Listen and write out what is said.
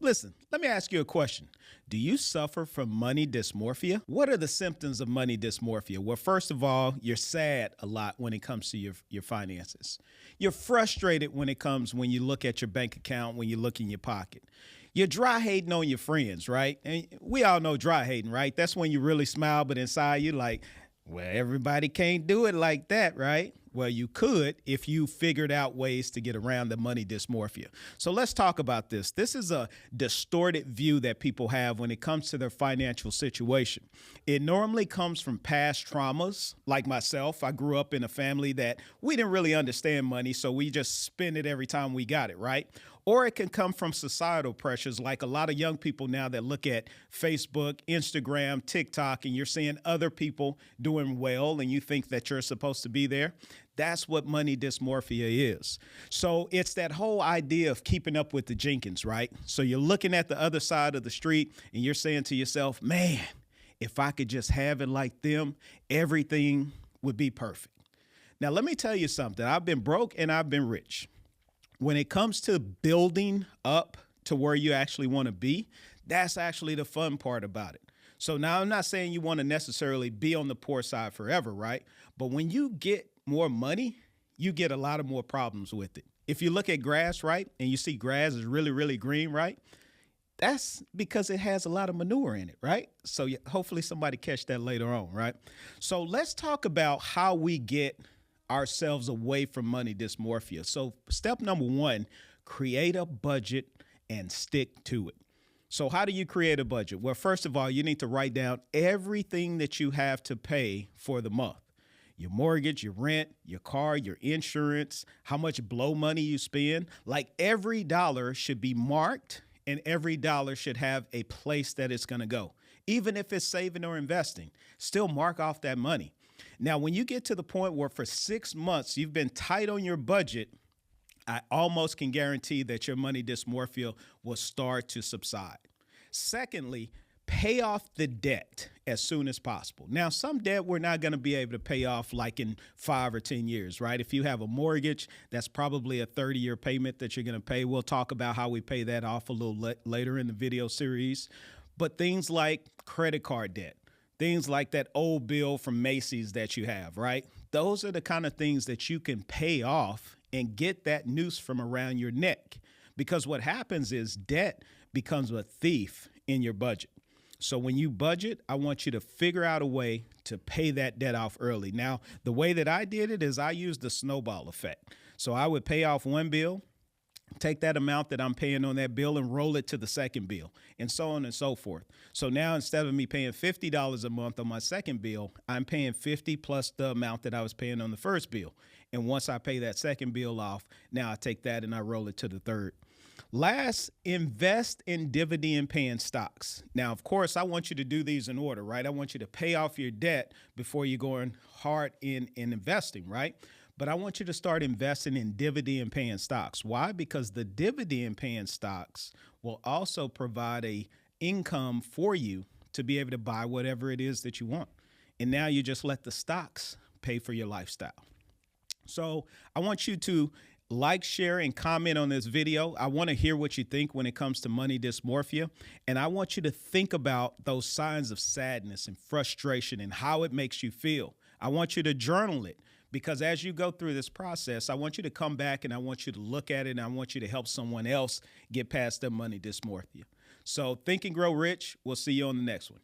Listen, let me ask you a question. Do you suffer from money dysmorphia? What are the symptoms of money dysmorphia? Well, first of all, you're sad a lot when it comes to your finances. You're frustrated when you look at your bank account, when you look in your pocket. You're dry hating on your friends, right? And we all know dry hating, right? That's when you really smile, but inside you like, well, everybody can't do it like that, right? Well, you could if you figured out ways to get around the money dysmorphia. So let's talk about this. This is a distorted view that people have when it comes to their financial situation. It normally comes from past traumas. Like myself, I grew up in a family that we didn't really understand money, so we just spend it every time we got it, right? Or it can come from societal pressures, like a lot of young people now that look at Facebook, Instagram, TikTok, and you're seeing other people doing well, and you think that you're supposed to be there. That's what money dysmorphia is. So it's that whole idea of keeping up with the Jenkins, right? So you're looking at the other side of the street, and you're saying to yourself, man, if I could just have it like them, everything would be perfect. Now, let me tell you something. I've been broke and I've been rich. When it comes to building up to where you actually want to be, that's actually the fun part about it. So now I'm not saying you want to necessarily be on the poor side forever, right? But when you get more money, you get a lot of more problems with it. If you look at grass, right, and you see grass is really, really green, right? That's because it has a lot of manure in it, right? So hopefully somebody catch that later on, right? So let's talk about how we get ourselves away from money dysmorphia. So step number one, create a budget and stick to it. So how do you create a budget? Well, first of all, you need to write down everything that you have to pay for the month. Your mortgage, your rent, your car, your insurance, how much blow money you spend. Like every dollar should be marked and every dollar should have a place that it's going to go. Even if it's saving or investing, still mark off that money. Now, when you get to the point where for 6 months you've been tight on your budget, I almost can guarantee that your money dysmorphia will start to subside. Secondly, pay off the debt as soon as possible. Now, some debt we're not going to be able to pay off like in 5 or 10 years, right? If you have a mortgage, that's probably a 30-year payment that you're going to pay. We'll talk about how we pay that off a little later in the video series. But things like credit card debt, things like that old bill from Macy's that you have, right? Those are the kind of things that you can pay off and get that noose from around your neck. Because what happens is debt becomes a thief in your budget. So when you budget, I want you to figure out a way to pay that debt off early. Now, the way that I did it is I used the snowball effect. So I would pay off one bill, take that amount that I'm paying on that bill and roll it to the second bill, and so on and so forth. So now instead of me paying $50 a month on my second bill, I'm paying $50 plus the amount that I was paying on the first bill. And once I pay that second bill off, now I take that and I roll it to the third. Last, invest in dividend paying stocks. Now, of course, I want you to do these in order, right? I want you to pay off your debt before you're going hard in investing, right? But I want you to start investing in dividend paying stocks. Why? Because the dividend paying stocks will also provide a income for you to be able to buy whatever it is that you want. And now you just let the stocks pay for your lifestyle. So I want you to like, share, and comment on this video. I want to hear what you think when it comes to money dysmorphia. And I want you to think about those signs of sadness and frustration and how it makes you feel. I want you to journal it. Because as you go through this process, I want you to come back and I want you to look at it and I want you to help someone else get past their money dysmorphia. So think and grow rich. We'll see you on the next one.